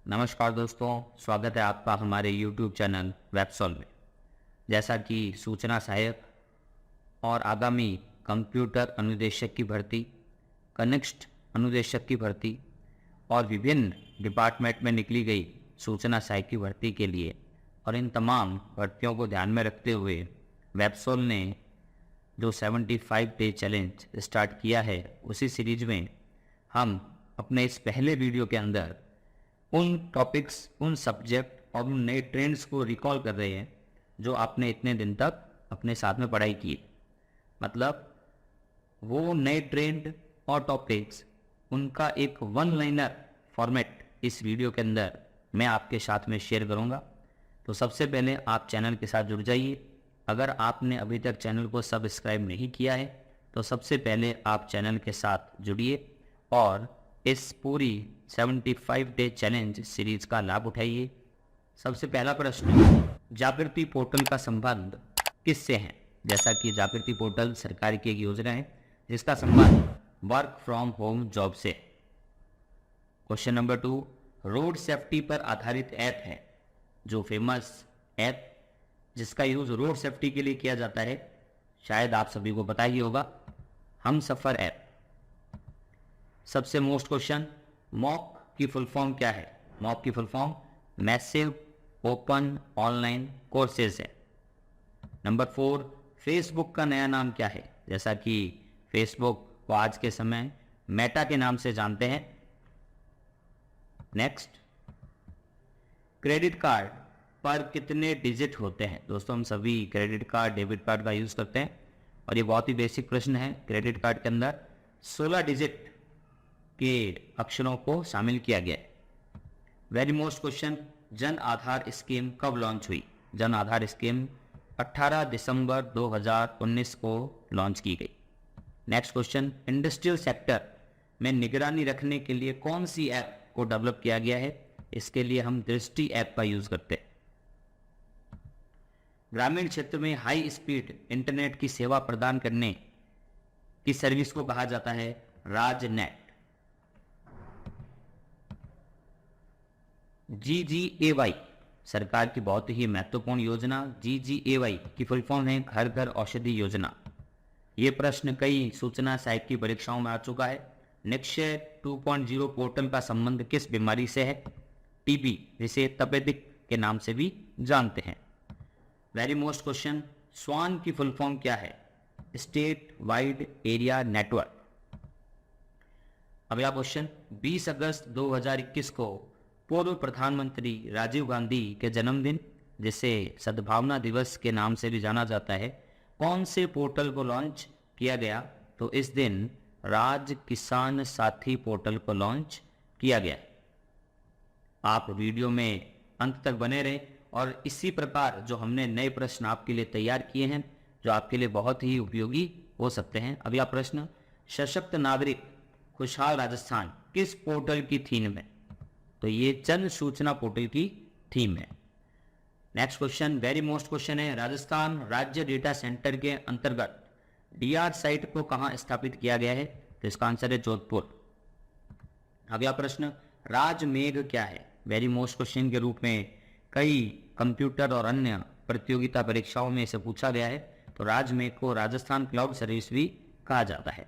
नमस्कार दोस्तों, स्वागत है आपका हमारे YouTube चैनल वेबसॉल में। जैसा कि सूचना सहायक और आगामी कंप्यूटर अनुदेशक की भर्ती, कनिष्ठ अनुदेशक की भर्ती और विभिन्न डिपार्टमेंट में निकली गई सूचना सहायक की भर्ती के लिए और इन तमाम भर्तियों को ध्यान में रखते हुए वेबसॉल ने जो 75 डे चैलेंज स्टार्ट किया है, उसी सीरीज में हम अपने इस पहले वीडियो के अंदर उन टॉपिक्स, उन सब्जेक्ट और उन नए ट्रेंड्स को रिकॉल कर रहे हैं जो आपने इतने दिन तक अपने साथ में पढ़ाई की। मतलब वो नए ट्रेंड और टॉपिक्स, उनका एक वन लाइनर फॉर्मेट इस वीडियो के अंदर मैं आपके साथ में शेयर करूंगा। तो सबसे पहले आप चैनल के साथ जुड़ जाइए। अगर आपने अभी तक चैनल को सब्सक्राइब नहीं किया है तो सबसे पहले आप चैनल के साथ जुड़िए और इस पूरी 75 डे चैलेंज सीरीज का लाभ उठाइए। सबसे पहला प्रश्न, जागृति पोर्टल का संबंध किससे है? जैसा कि जागृति पोर्टल सरकार की एक योजना है जिसका संबंध वर्क फ्रॉम होम जॉब से। क्वेश्चन नंबर 2, रोड सेफ्टी पर आधारित ऐप है जो फेमस ऐप जिसका यूज रोड सेफ्टी के लिए किया जाता है, शायद आप सभी को पता ही होगा, हमसफर ऐप। सबसे मोस्ट क्वेश्चन, मॉक की फुल फॉर्म क्या है? मॉक की full form massive open online courses है। नंबर 4, फेसबुक का नया नाम क्या है? जैसा कि फेसबुक को आज के समय मेटा के नाम से जानते हैं। नेक्स्ट, क्रेडिट कार्ड पर कितने डिजिट होते हैं? दोस्तों, हम सभी क्रेडिट कार्ड, डेबिट कार्ड का यूज करते हैं और ये बहुत ही बेसिक प्रश्न है। क्रेडिट कार्ड के अंदर 16 डिजिट के अक्षरों को शामिल किया गया है। Very most question, Jan Aadhaar scheme कब लॉन्च हुई? जन आधार स्कीम 18 दिसंबर 2019 को लॉन्च की गई। नेक्स्ट क्वेश्चन, इंडस्ट्रियल सेक्टर में निगरानी रखने के लिए कौन सी ऐप को डेवलप किया गया है? इसके लिए हम दृष्टि ऐप का यूज करते हैं। ग्रामीण क्षेत्र में हाई स्पीड इंटरनेट की सेवा प्रदान करने की सर्विस को कहा जाता है राजनेट। GGAY सरकार की बहुत ही महत्वपूर्ण योजना GGAY की फुल फॉर्म है घर घर औषधि योजना। ये प्रश्न कई सूचना सहायक की परीक्षाओं में आ चुका है। निक्षय 2.0 पोर्टल का संबंध किस बीमारी से है? टीबी, जिसे तपेदिक के नाम से भी जानते हैं। वेरी मोस्ट क्वेश्चन, स्वान की फुल फॉर्म क्या है? State wide area network. अगला क्वेश्चन, 20 अगस्त 2021 को पूर्व प्रधानमंत्री राजीव गांधी के जन्मदिन, जिसे सद्भावना दिवस के नाम से भी जाना जाता है, कौन से पोर्टल को लॉन्च किया गया? तो इस दिन राज किसान साथी पोर्टल को लॉन्च किया गया। आप वीडियो में अंत तक बने रहें और इसी प्रकार जो हमने नए प्रश्न आपके लिए तैयार किए हैं जो आपके लिए बहुत ही उपयोगी हो सकते हैं। अगला प्रश्न, सशक्त नागरिक खुशहाल राजस्थान किस पोर्टल की थीम है? तो ये जन सूचना पोर्टल की थीम है। Next question, very most question है, राजस्थान राज्य डेटा सेंटर के अंतर्गत डीआर साइट को कहां स्थापित किया गया है? तो इसका आंसर है जोधपुर। अगला प्रश्न, राजमेघ क्या है? वेरी मोस्ट क्वेश्चन के रूप में कई कंप्यूटर और अन्य प्रतियोगिता परीक्षाओं में इसे पूछा गया है। तो राजमेघ को राजस्थान क्लाउड सर्विस भी कहा जाता है।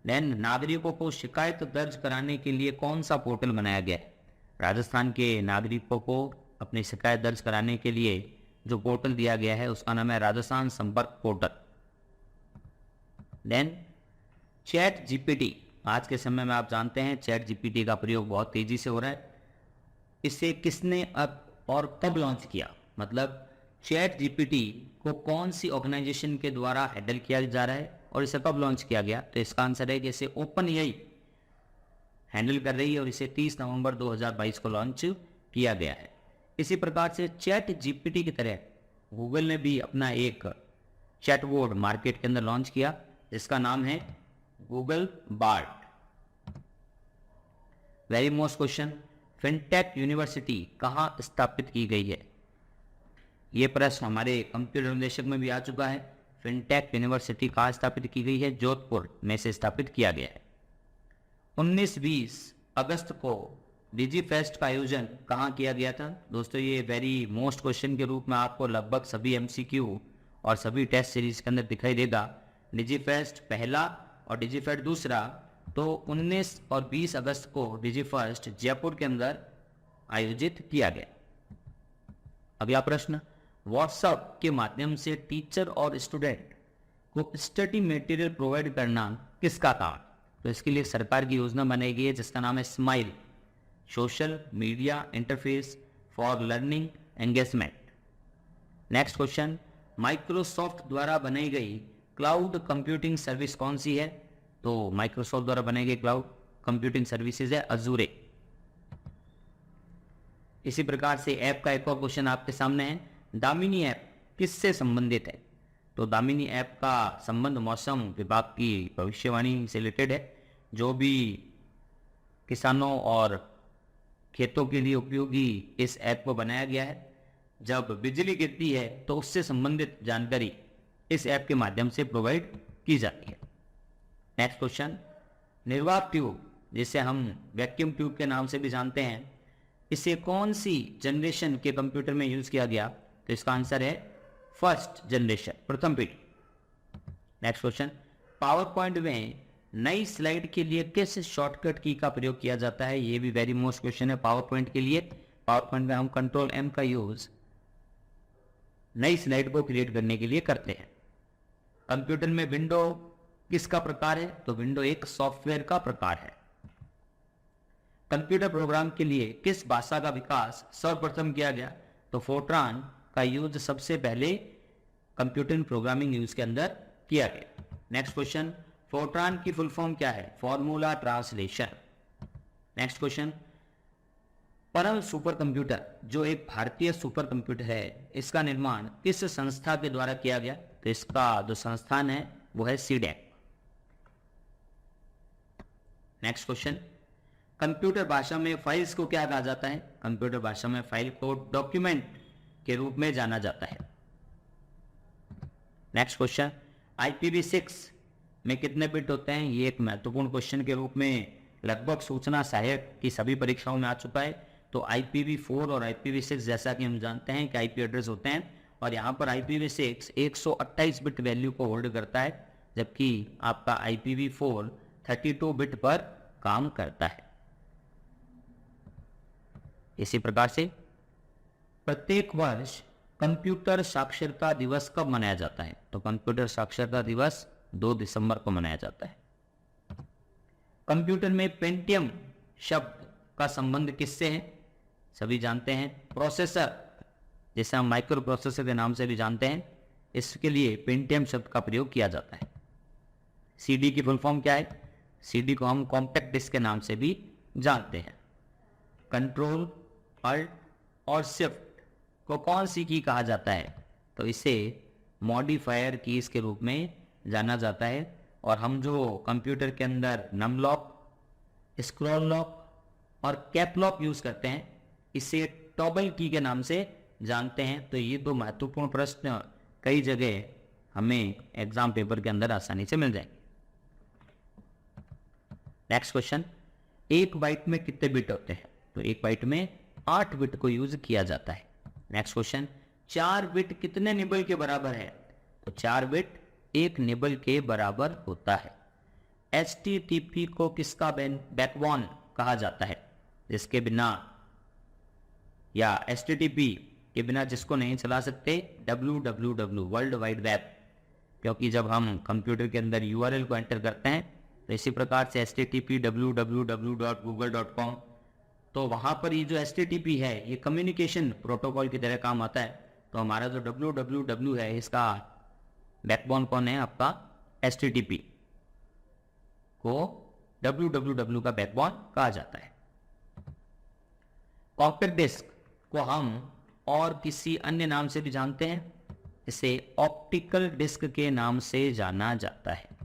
देन, नागरिकों को शिकायत दर्ज कराने के लिए कौन सा पोर्टल बनाया गया है? राजस्थान के नागरिकों को अपनी शिकायत दर्ज कराने के लिए जो पोर्टल दिया गया है उसका नाम है राजस्थान संपर्क पोर्टल। देन, चैट जीपीटी, आज के समय में आप जानते हैं चैट जीपीटी का प्रयोग बहुत तेजी से हो रहा है। इसे किसने अब और कब लॉन्च किया? मतलब चैट जीपीटी को कौन सी ऑर्गेनाइजेशन के द्वारा हैंडल किया जा रहा है और इसे कब लॉन्च किया गया? तो इसका आंसर है कि इसे ओपन एआई हैंडल कर रही है और इसे 30 नवंबर 2022 को लॉन्च किया गया है। इसी प्रकार से चैट जीपीटी की तरह गूगल ने भी अपना एक चैटबॉट मार्केट के अंदर लॉन्च किया जिसका नाम है Google Bard. Very most question, fintech university कहां स्थापित की गई है? यह प्रश्न हमारे कंप्यूटर अनुदेशक में भी आ चुका है। फिनटेक यूनिवर्सिटी कहां स्थापित की गई है? जोधपुर में से स्थापित किया गया है। 19-20 अगस्त को डिजी फेस्ट का आयोजन कहाँ किया गया था? दोस्तों ये वेरी मोस्ट क्वेश्चन के रूप में आपको लगभग सभी एमसीक्यू और सभी टेस्ट सीरीज के अंदर दिखाई देगा। डिजी फेस्ट पहला और डिजी फेस्ट दूसरा, तो 19 और 20 अगस्त को डिजी फर्स्ट जयपुर के अंदर आयोजित किया गया। अगला प्रश्न, व्हाट्सएप के माध्यम से टीचर और स्टूडेंट को स्टडी मटेरियल प्रोवाइड करना किसका काम? तो इसके लिए सरकार की योजना बनाई गई है जिसका नाम है smile, social media interface for learning engagement. Next question, Microsoft द्वारा बनाई गई क्लाउड कंप्यूटिंग सर्विस कौन सी है? तो माइक्रोसॉफ्ट द्वारा बनाई गई क्लाउड कंप्यूटिंग सर्विसेज है अजूरे। इसी प्रकार से ऐप का एक और क्वेश्चन आपके सामने है, दामिनी ऐप किससे संबंधित है? तो दामिनी ऐप का संबंध मौसम विभाग की भविष्यवाणी से रिलेटेड है। जो भी किसानों और खेतों के लिए उपयोगी इस ऐप को बनाया गया है, जब बिजली गिरती है तो उससे संबंधित जानकारी इस ऐप के माध्यम से प्रोवाइड की जाती है। नेक्स्ट क्वेश्चन, निर्वात ट्यूब जिसे हम वैक्यूम ट्यूब के नाम से भी जानते हैं, इसे कौन सी जनरेशन के कंप्यूटर में यूज किया गया? तो इसका आंसर है फर्स्ट जनरेशन, प्रथम पीढ़ी। नेक्स्ट क्वेश्चन, पावर पॉइंट में नई स्लाइड के लिए किस शॉर्टकट की का प्रयोग किया जाता है? ये भी वेरी मोस्ट क्वेश्चन है पावर पॉइंट के लिए। पावर पॉइंट में हम कंट्रोल एम का यूज नई स्लाइड को क्रिएट करने के लिए करते हैं। कंप्यूटर में विंडो किसका प्रकार है? तो विंडो एक सॉफ्टवेयर का प्रकार है। कंप्यूटर प्रोग्राम के लिए किस भाषा का विकास सर्वप्रथम किया गया? तो फोर्ट्रान का यूज सबसे पहले कंप्यूटर प्रोग्रामिंग यूज के अंदर किया गया। नेक्स्ट क्वेश्चन, फोर्ट्रान की फुल फॉर्म क्या है? Formula translation. नेक्स्ट क्वेश्चन, परम सुपर कंप्यूटर जो एक भारतीय सुपर कंप्यूटर है, इसका निर्माण किस संस्था के द्वारा किया गया? तो इसका जो संस्थान है वो है सीडेक। नेक्स्ट क्वेश्चन, कंप्यूटर भाषा में फाइल्स को क्या कहा जाता है? कंप्यूटर भाषा में फाइल को डॉक्यूमेंट के रूप में जाना जाता है। नेक्स्ट क्वेश्चन, IPv6 में कितने बिट होते हैं? ये एक महत्वपूर्ण क्वेश्चन के रूप में लगभग सूचना सहायक की सभी परीक्षाओं में आ चुका है। तो IPv4 और IPv6 जैसा कि हम जानते हैं कि आईपी एड्रेस होते हैं, और यहाँ पर IPv6 128 बिट वैल्यू को होल्ड करता है, जबकि आपका IPv4 32 बिट पर काम करता है। इसी प्रकार से प्रत्येक वर्ष कंप्यूटर साक्षरता दिवस कब मनाया जाता है? तो कंप्यूटर साक्षरता दिवस 2 दिसंबर को मनाया जाता है। कंप्यूटर में पेंटियम शब्द का संबंध किससे है? सभी जानते हैं प्रोसेसर, जिसे हम माइक्रो प्रोसेसर के नाम से भी जानते हैं, इसके लिए पेंटियम शब्द का प्रयोग किया जाता है। CD की फुल फॉर्म क्या है? CD को हम कॉम्पैक्ट डिस्क के नाम से भी जानते हैं। कंट्रोल अल्ट और शिफ्ट को कौन सी की कहा जाता है? तो इसे मॉडिफायर कीज के रूप में जाना जाता है। और हम जो कंप्यूटर के अंदर नम लॉक, स्क्रॉल लॉक और कैप लॉक यूज करते हैं, इसे टॉगल की के नाम से जानते हैं। तो ये दो महत्वपूर्ण प्रश्न कई जगह हमें एग्जाम पेपर के अंदर आसानी से मिल जाएंगे। नेक्स्ट क्वेश्चन, एक बाइट में कितने बिट होते हैं? तो एक बाइट में 8 बिट को यूज किया जाता है। नेक्स्ट क्वेश्चन, 4 बिट कितने निबल के बराबर है? तो 4 बिट 1 निबल के बराबर होता है। HTTP को किसका बैकबोन कहा जाता है? जिसके बिना या HTTP के बिना जिसको नहीं चला सकते? www वर्ल्ड वाइड वेब, क्योंकि जब हम कंप्यूटर के अंदर URL को एंटर करते हैं तो इसी प्रकार से HTTP www.google.com, तो वहाँ पर ये जो HTTP है ये कम्युनिकेशन प्रोटोकॉल की तरह काम आता है। तो हमारा जो www है इसका बैकबोन कौन है? आपका HTTP को www का बैकबोन कहा जाता है। कॉम्पैक्ट डिस्क को हम और किसी अन्य नाम से भी जानते हैं, इसे ऑप्टिकल डिस्क के नाम से जाना जाता है।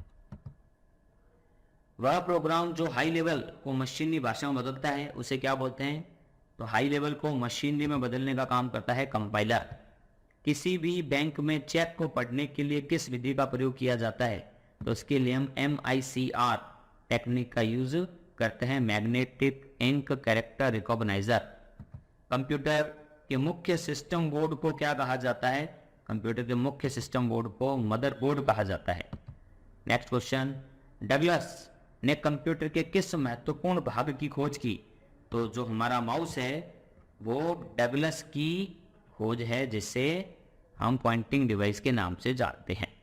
वह प्रोग्राम जो हाई लेवल को मशीनी भाषा में बदलता है उसे क्या बोलते हैं? तो हाई लेवल को मशीनरी में बदलने का काम करता है कंपाइलर। किसी भी बैंक में चेक को पढ़ने के लिए किस विधि का प्रयोग किया जाता है? तो उसके लिए हम MICR टेक्निक का यूज करते हैं magnetic ink character recognizer. Computer के मुख्य सिस्टम बोर्ड को क्या कहा जाता है? कंप्यूटर के मुख्य सिस्टम बोर्ड को मदरबोर्ड कहा जाता है। नेक्स्ट क्वेश्चन, डगलस ने कंप्यूटर के किस महत्वपूर्ण भाग की खोज की? तो जो हमारा माउस है वो डगलस की खोज है, जिसे हम पॉइंटिंग डिवाइस के नाम से जानते हैं।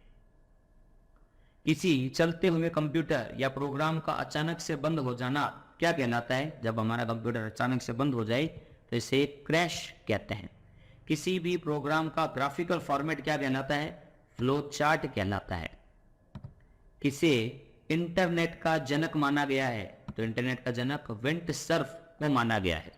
किसी चलते हुए कंप्यूटर या प्रोग्राम का अचानक से बंद हो जाना क्या कहलाता है? जब हमारा कंप्यूटर अचानक से बंद हो जाए तो इसे क्रैश कहते हैं। किसी भी प्रोग्राम का ग्राफिकल फॉर्मेट क्या कहलाता है? फ्लो चार्ट कहलाता है। किसे इंटरनेट का जनक माना गया है? तो इंटरनेट का जनक विंड सर्फ को माना गया है।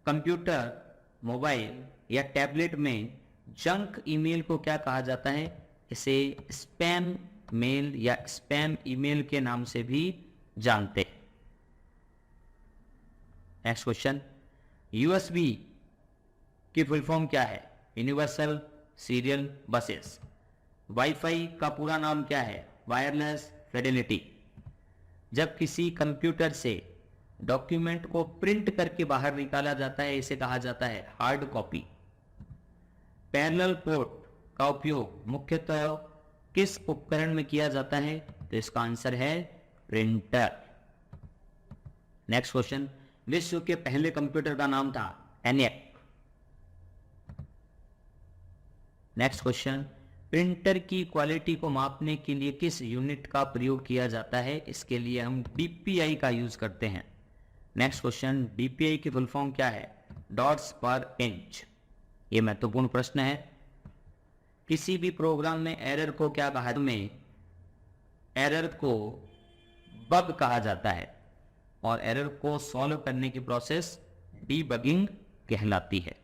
कंप्यूटर, मोबाइल या टैबलेट में जंक ईमेल को क्या कहा जाता है? इसे स्पैम मेल या स्पैम ईमेल के नाम से भी जानते हैं। नेक्स्ट क्वेश्चन, यूएसबी की फुल फॉर्म क्या है? Universal serial buses. वाईफाई का पूरा नाम क्या है? Wireless Fidelity. जब किसी कंप्यूटर से डॉक्यूमेंट को प्रिंट करके बाहर निकाला जाता है, इसे कहा जाता है हार्ड कॉपी। पैरेलल पोर्ट का उपयोग मुख्यतः किस उपकरण में किया जाता है? तो इसका आंसर है प्रिंटर। नेक्स्ट क्वेश्चन, विश्व के पहले कंप्यूटर का नाम था एनिएक। नेक्स्ट क्वेश्चन, प्रिंटर की क्वालिटी को मापने के लिए किस यूनिट का प्रयोग किया जाता है? इसके लिए हम डीपीआई का यूज करते हैं। नेक्स्ट क्वेश्चन, डीपीआई की फुल फॉर्म क्या है? डॉट्स पर इंच। ये महत्वपूर्ण प्रश्न है। किसी भी प्रोग्राम में एरर को क्या कहा जाता है? एरर को बग कहा जाता है और एरर को सॉल्व करने की प्रोसेस डीबगिंग कहलाती है।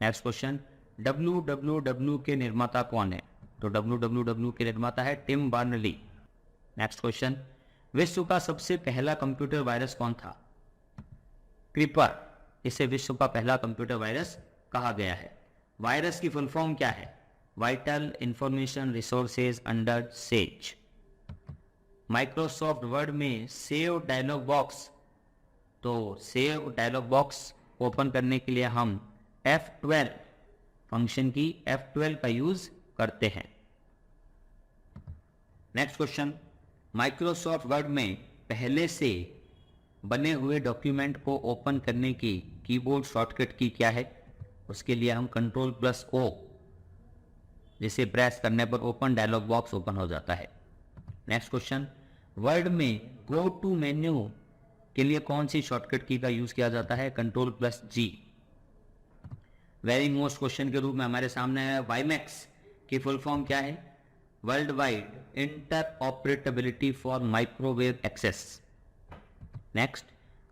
नेक्स्ट क्वेश्चन, www के निर्माता कौन है? तो www के निर्माता है टिम बर्नर्स-ली। नेक्स्ट क्वेश्चन, विश्व का सबसे पहला कंप्यूटर वायरस कौन था? क्रीपर। इसे विश्व का पहला कंप्यूटर वायरस कहा गया है। वायरस की फुल फॉर्म क्या है? Vital information resources under says. Microsoft word में सेव डायलॉग बॉक्स, तो सेव डायलॉग बॉक्स ओपन करने के लिए हम F12 फंक्शन की F12 का यूज करते हैं। नेक्स्ट क्वेश्चन, माइक्रोसॉफ्ट वर्ड में पहले से बने हुए डॉक्यूमेंट को ओपन करने की कीबोर्ड शॉर्टकट की क्या है? उसके लिए हम Ctrl+O, जिसे प्रेस करने पर ओपन डायलॉग बॉक्स ओपन हो जाता है। नेक्स्ट क्वेश्चन, वर्ड में गो टू मेन्यू के लिए कौन सी शॉर्टकट की का यूज किया जाता है? Ctrl+G। वेरी मोस्ट क्वेश्चन के रूप में हमारे सामने है वाईमैक्स की फुल फॉर्म क्या है? World wide interoperability for microwave access. Next,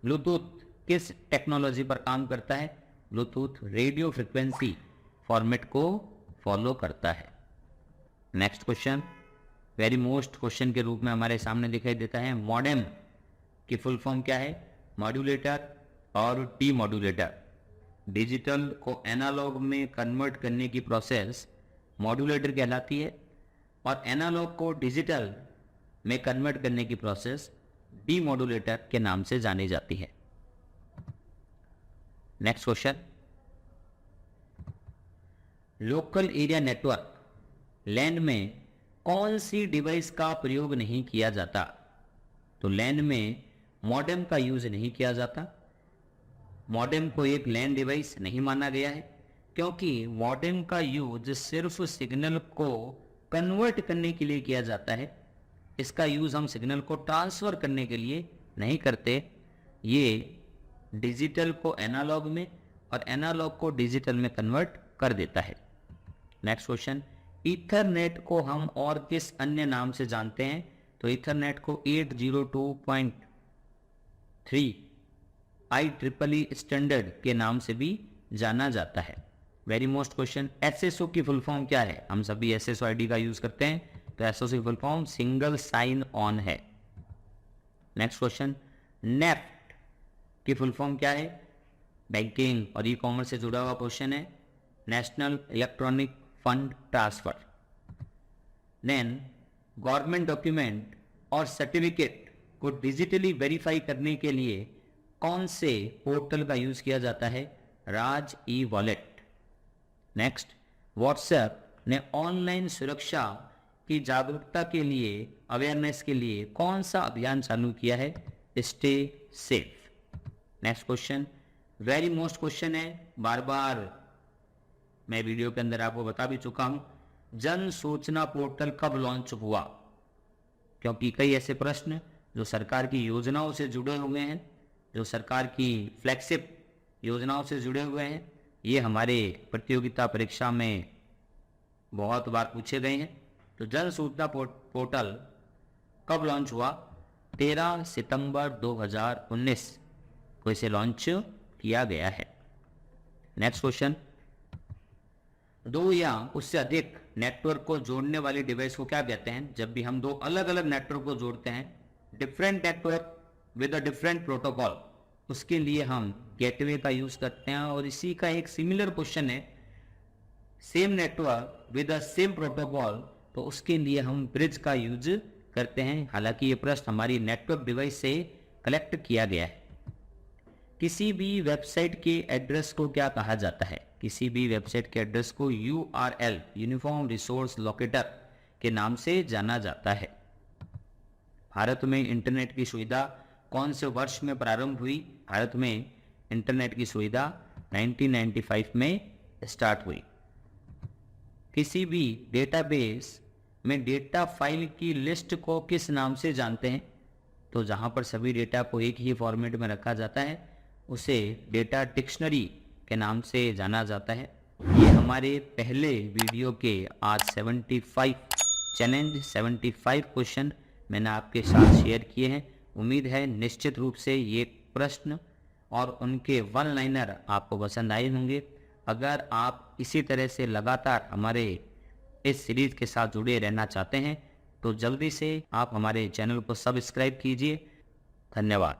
bluetooth किस टेक्नोलॉजी पर काम करता है? ब्लूटूथ रेडियो फ्रिक्वेंसी फॉर्मेट को फॉलो करता है। Next question, very most question के रूप में हमारे सामने दिखाई देता है मॉडेम की फुल फॉर्म क्या है? मॉड्यूलेटर और डीमॉड्यूलेटर। डिजिटल को एनालॉग में कन्वर्ट करने की प्रोसेस मॉड्यूलेटर कहलाती है और एनालॉग को डिजिटल में कन्वर्ट करने की प्रोसेस डीमॉड्यूलेटर के नाम से जानी जाती है। Next question, local area network LAN में कौन सी डिवाइस का प्रयोग नहीं किया जाता? तो लैन में मॉडेम का यूज नहीं किया जाता। मॉडेम को एक लैन डिवाइस नहीं माना गया है क्योंकि मॉडेम का यूज सिर्फ सिग्नल को कन्वर्ट करने के लिए किया जाता है। इसका यूज हम सिग्नल को ट्रांसफर करने के लिए नहीं करते। ये डिजिटल को एनालॉग में और एनालॉग को डिजिटल में कन्वर्ट कर देता है। नेक्स्ट क्वेश्चन, ईथरनेट को हम और किस अन्य नाम से जानते हैं? तो ईथरनेट को 802.3 IEEE स्टैंडर्ड के नाम से भी जाना जाता है। वेरी मोस्ट क्वेश्चन, SSO की फुल फॉर्म क्या है? हम सभी SSO ID का यूज करते हैं, तो SSO की full form single sign on है। नेक्स्ट क्वेश्चन, नेफ्ट की फुल फॉर्म क्या है? बैंकिंग और ई कॉमर्स से जुड़ा हुआ क्वेश्चन है। National electronic fund transfer. Then government document और सर्टिफिकेट को डिजिटली वेरीफाई करने के लिए कौन से पोर्टल का यूज किया जाता है? राज ई वॉलेट। नेक्स्ट, व्हाट्सएप ने ऑनलाइन सुरक्षा की जागरूकता के लिए, अवेयरनेस के लिए कौन सा अभियान चालू किया है? Stay safe. Next question, very most question है, बार बार मैं वीडियो के अंदर आपको बता भी चुका हूं। जन सूचना पोर्टल कब लॉन्च हुआ? क्योंकि कई ऐसे प्रश्न जो सरकार की योजनाओं से जुड़े हुए हैं, जो सरकार की फ्लैगशिप योजनाओं से जुड़े हुए हैं, ये हमारे प्रतियोगिता परीक्षा में बहुत बार पूछे गए हैं। तो जन सूचना पोर्टल कब लॉन्च हुआ? 13 सितंबर 2019 को इसे लॉन्च किया गया है। नेक्स्ट क्वेश्चन, दो या उससे अधिक नेटवर्क को जोड़ने वाली डिवाइस को क्या कहते हैं? जब भी हम दो अलग अलग नेटवर्क को जोड़ते हैं, different network with a different protocol, उसके लिए हम गेटवे का यूज करते हैं। और इसी का एक सिमिलर क्वेश्चन है, same network with a same protocol, तो उसके लिए हम ब्रिज का यूज करते हैं। हालांकि ये प्रश्न हमारी नेटवर्क डिवाइस से कलेक्ट किया गया है। किसी भी वेबसाइट के एड्रेस को क्या कहा जाता है? किसी भी वेबसाइट के एड्रेस को URL, यूनिफॉर्म रिसोर्स लोकेटर के नाम से जाना जाता है। भारत में इंटरनेट की सुविधा कौन से वर्ष में प्रारंभ हुई? भारत में इंटरनेट की सुविधा 1995 में स्टार्ट हुई। किसी भी डेटाबेस में डेटा फाइल की लिस्ट को किस नाम से जानते हैं? तो जहां पर सभी डेटा को एक ही फॉर्मेट में रखा जाता है, उसे डेटा डिक्शनरी के नाम से जाना जाता है। ये हमारे पहले वीडियो के आज 75 चैलेंज 75 क्वेश्चन मैंने आपके साथ शेयर किए हैं। उम्मीद है निश्चित रूप से ये प्रश्न और उनके वन लाइनर आपको पसंद आए होंगे। अगर आप इसी तरह से लगातार हमारे इस सीरीज के साथ जुड़े रहना चाहते हैं तो जल्दी से आप हमारे चैनल को सब्सक्राइब कीजिए। धन्यवाद।